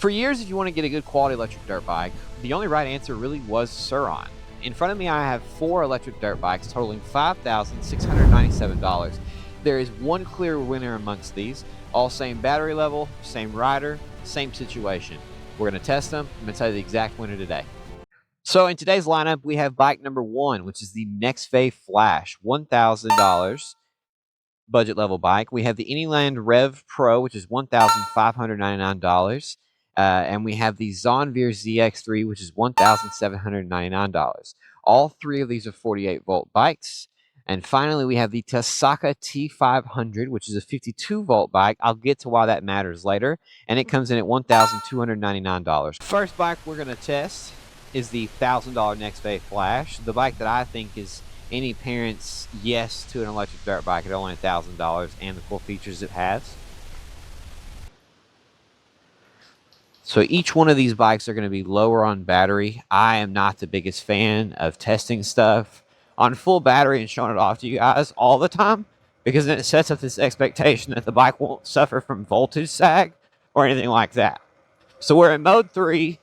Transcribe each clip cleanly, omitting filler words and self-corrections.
For years, if you want to get a good quality electric dirt bike, the only right answer really was Surron. In front of me, I have 4 electric dirt bikes totaling $5,697. There is one clear winner amongst these, all same battery level, same rider, same situation. We're going to test them. I'm going to tell you the exact winner today. So in today's lineup, we have bike number 1, which is the Nexvey Flash, $1,000 budget level bike. We have the Anyland Rev Pro, which is $1,599. And we have the Zonveer ZX3, which is $1,799. All 3 of these are 48-volt bikes. And finally, we have the Tasaca T-500, which is a 52-volt bike. I'll get to why that matters later. And it comes in at $1,299. First bike we're going to test is the $1,000 Nexvey Flash, the bike that I think is any parent's yes to an electric dirt bike at only $1,000 and the cool features it has. So each one of these bikes are going to be lower on battery. I am not the biggest fan of testing stuff on full battery and showing it off to you guys all the time, because then it sets up this expectation that the bike won't suffer from voltage sag or anything like that. So we're in mode 3.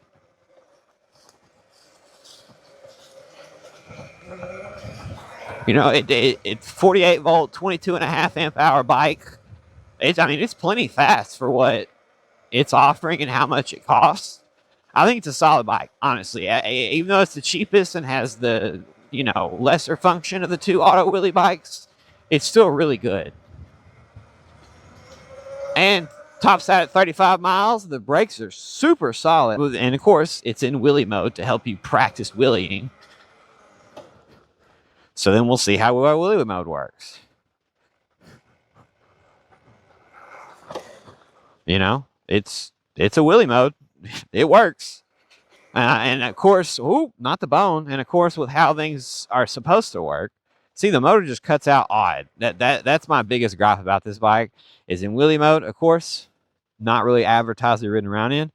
You know, it's 48 volt, 22.5 amp hour bike. I mean, it's plenty fast for what it's offering and how much it costs. I think it's a solid bike, honestly. Even though it's the cheapest and has the, you know, lesser function of the 2 auto wheelie bikes, it's still really good. And tops out at 35 miles. The brakes are super solid. And of course, it's in wheelie mode to help you practice wheeling. So then we'll see how well wheelie mode works. You know, it's a wheelie mode. It works. And of course, not the bone. And of course, with how things are supposed to work, see, the motor just cuts out odd. That's my biggest gripe about this bike, is in wheelie mode, of course, not really advertised or ridden around in.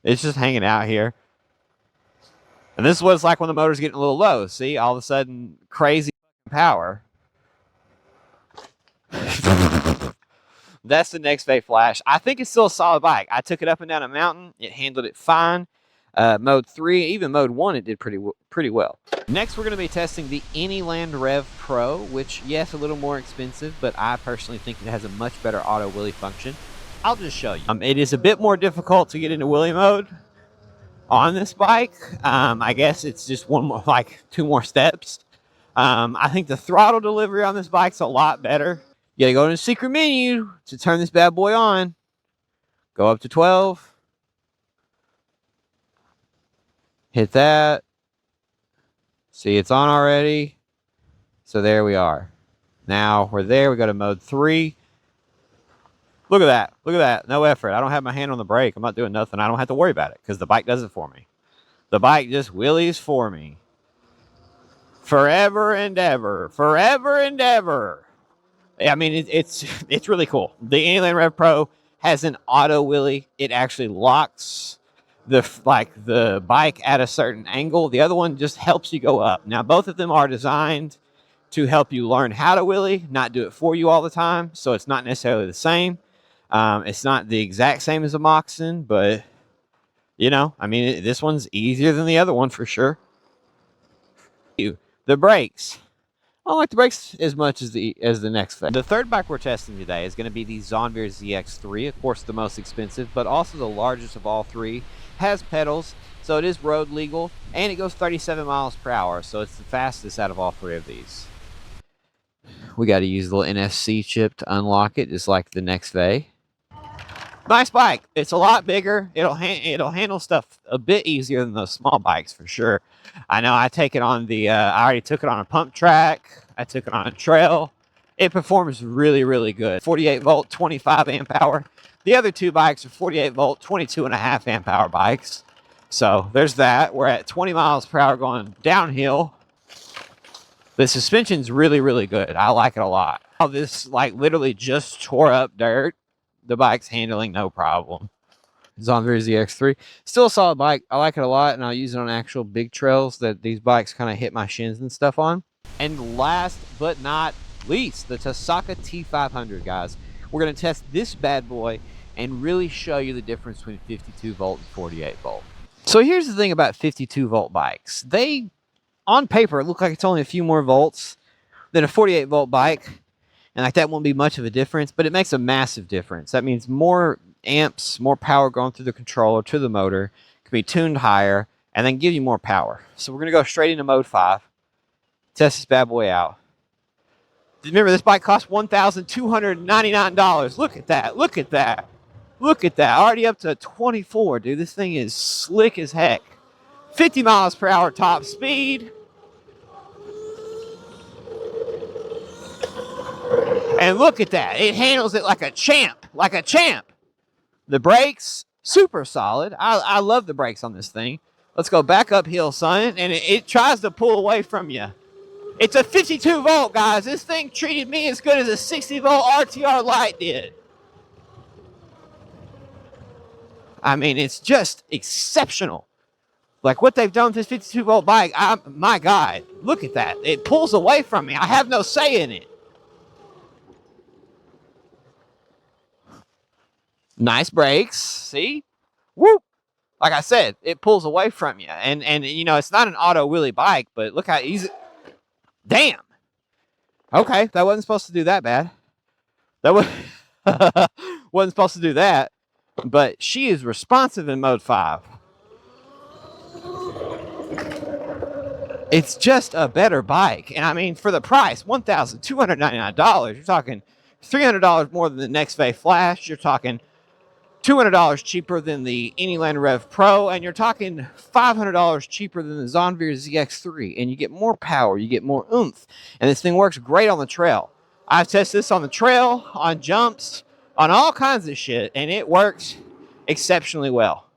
It's just hanging out here. And this is what it's like when the motor's getting a little low. See, all of a sudden, crazy power. That's the Nexvey Flash. I think it's still a solid bike. I took it up and down a mountain. It handled it fine. Mode 3, even mode 1, it did pretty well. Next, we're going to be testing the Anyland Rev Pro, which, yes, a little more expensive, but I personally think it has a much better auto wheelie function. I'll just show you. It is a bit more difficult to get into wheelie mode on this bike. I guess it's just 2 more steps. I think the throttle delivery on this bike's a lot better. You gotta go to the secret menu to turn this bad boy on. Go up to 12. Hit that. See, it's on already. So there we are. Now we're there. We go to mode 3. Look at that. Look at that. No effort. I don't have my hand on the brake. I'm not doing nothing. I don't have to worry about it because the bike does it for me. The bike just wheelies for me. Forever and ever. Forever and ever. I mean, it's really cool. The Anyland Rev Pro has an auto wheelie. It actually locks the bike at a certain angle. The other one just helps you go up. Now, both of them are designed to help you learn how to wheelie, not do it for you all the time. So it's not necessarily the same. It's not the exact same as a Moxon, but, you know, I mean, this one's easier than the other one for sure. The brakes. I don't like the brakes as much as the Nexvey. The third bike we're testing today is going to be the Zonveer ZX3. Of course, the most expensive, but also the largest of all 3. Has pedals, so it is road legal, and it goes 37 miles per hour, so it's the fastest out of all 3 of these. We got to use the little NFC chip to unlock it, just like the Nexvey. Nice bike. It's a lot bigger. It'll handle stuff a bit easier than those small bikes for sure. I know I take it on the, I already took it on a pump track. I took it on a trail. It performs really, really good. 48 volt, 25 amp hour. The other 2 bikes are 48 volt, 22.5 amp hour bikes. So there's that. We're at 20 miles per hour going downhill. The suspension's really, really good. I like it a lot. This literally just tore up dirt. The bike's handling no problem. Zonveer ZX3. Still a solid bike. I like it a lot, and I'll use it on actual big trails that these bikes kind of hit my shins and stuff on. And last but not least, the Tasaca T-500, guys. We're going to test this bad boy and really show you the difference between 52 volt and 48 volt. So here's the thing about 52 volt bikes. They, on paper, look like it's only a few more volts than a 48 volt bike. And like that won't be much of a difference, but it makes a massive difference. That means more amps, more power going through the controller to the motor, can be tuned higher, and then give you more power. So we're going to go straight into mode 5, test this bad boy out. Remember, this bike costs $1,299. Look at that. Look at that. Look at that. Already up to 24, dude. This thing is slick as heck. 50 miles per hour top speed. And look at that. It handles it like a champ. Like a champ. The brakes, super solid. I love the brakes on this thing. Let's go back uphill, son. And it tries to pull away from you. It's a 52 volt, guys. This thing treated me as good as a 60 volt RTR Lite did. I mean, it's just exceptional. Like what they've done with this 52 volt bike, my God, look at that. It pulls away from me. I have no say in it. Nice brakes. See? Whoop. Like I said, it pulls away from you. And you know, it's not an auto wheelie bike, but look how easy. Damn. Okay, that wasn't supposed to do that bad. That wasn't supposed to do that. But she is responsive in mode 5. It's just a better bike. And I mean, for the price, $1,299, you're talking $300 more than the Nexvey Flash. You're talking $200 cheaper than the Anyland Rev Pro, and you're talking $500 cheaper than the Zonveer ZX3, and you get more power, you get more oomph, and this thing works great on the trail. I've tested this on the trail, on jumps, on all kinds of shit, and it works exceptionally well.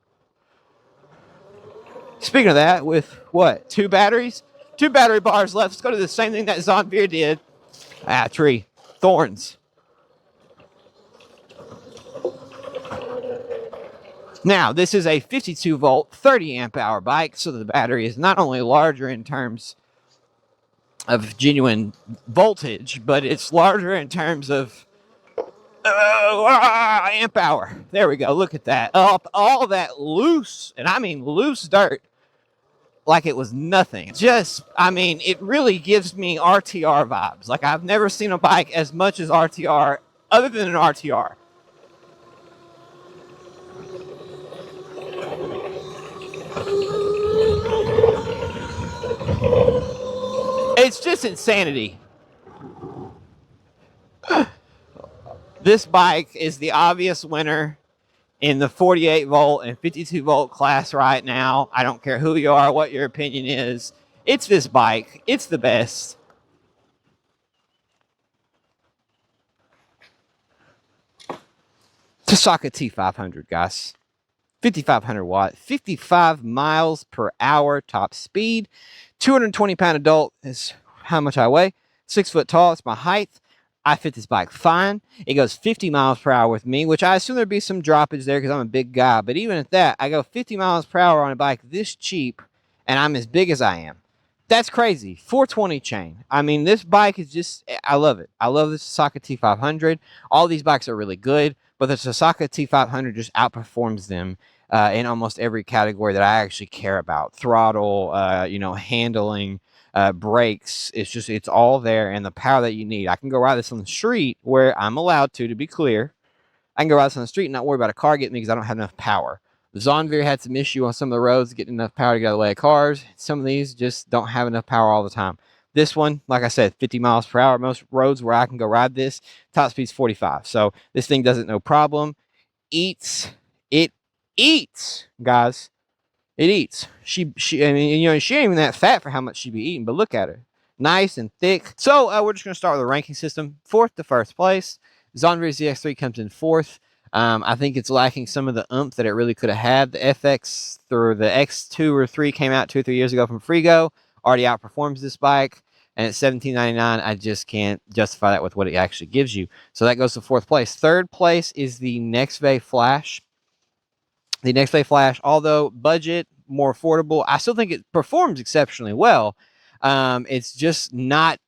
Speaking of that, with what, 2 batteries? 2 battery bars left. Let's go to the same thing that Zonveer did. Tree. Thorns. Now, this is a 52 volt, 30 amp hour bike, so the battery is not only larger in terms of genuine voltage, but it's larger in terms of amp hour. There we go. Look at that. All that loose, and I mean loose dirt, like it was nothing. Just, I mean, it really gives me RTR vibes. Like I've never seen a bike as much as RTR, other than an RTR. It's just insanity. This bike is the obvious winner in the 48 volt and 52 volt class right now. I don't care who you are, what your opinion is. It's this bike. It's the best. Tasaca T-500, guys. 5,500 watt, 55 miles per hour top speed. 220 pound adult is how much I weigh. 6 foot tall, it's my height. I fit this bike fine. It goes 50 miles per hour with me, which I assume there'd be some droppage there because I'm a big guy. But even at that, I go 50 miles per hour on a bike this cheap, and I'm as big as I am. That's crazy. 420 chain. I mean, this bike is just, I love it. I love this Tasaca T-500. All these bikes are really good, but the Tasaca T-500 just outperforms them in almost every category that I actually care about. Throttle, handling, brakes. It's all there, and the power that you need. I can go ride this on the street where I'm allowed to be clear. I can go ride this on the street and not worry about a car getting me because I don't have enough power. The Zonveer had some issue on some of the roads getting enough power to get out of the way of cars. Some of these just don't have enough power all the time. This one, like I said, 50 miles per hour. Most roads where I can go ride this, top speed's 45. So this thing does it no problem. It eats, guys. It eats. She ain't even that fat for how much she be eating, but look at her. Nice and thick. So we're just going to start with a ranking system. 4th to 1st place. Zonveer ZX3 comes in 4th. I think it's lacking some of the oomph that it really could have had. The FX through the X2 or 3 came out 2 or 3 years ago from Frigo. Already outperforms this bike. And at $17.99, I just can't justify that with what it actually gives you. So that goes to 4th place. 3rd place is the Nexvey Flash. The Nexvey Flash, although budget, more affordable, I still think it performs exceptionally well. It's just not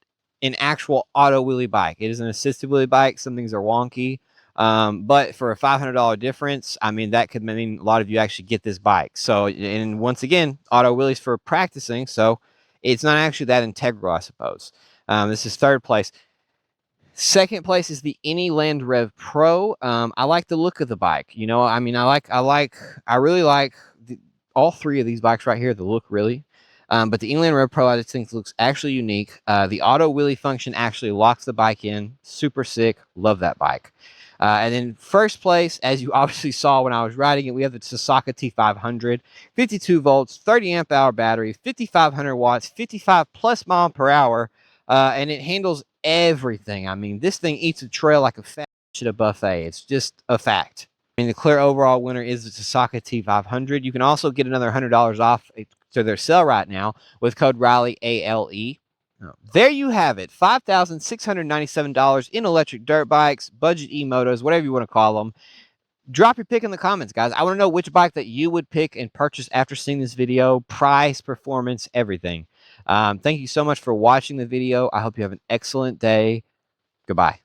an actual auto wheelie bike. It is an assisted wheelie bike. Some things are wonky. But for a $500 difference, I mean, that could mean a lot of you actually get this bike. So, and once again, auto wheelies for practicing. So it's not actually that integral, I suppose. This is third place. Second place is the Anyland Rev Pro. I like the look of the bike. You know, I mean, I really like all three of these bikes right here. The look really. But the Anyland Rev Pro, I just think looks actually unique. The auto wheelie function actually locks the bike in. Super sick. Love that bike. And then first place, as you obviously saw when I was riding it, we have the Tasaca T-500, 52 volts, 30 amp hour battery, 5,500 watts, 55 plus mile per hour, and it handles everything. I mean, this thing eats a trail like a fat shit at a buffet. It's just a fact. I mean, the clear overall winner is the Tasaca T-500. You can also get another $100 off to their sale right now with code Riley ALE. There you have it, $5,697 in electric dirt bikes, budget e-motos, whatever you want to call them. Drop your pick in the comments, guys. I want to know which bike that you would pick and purchase after seeing this video, price, performance, everything. Thank you so much for watching the video. I hope you have an excellent day. Goodbye.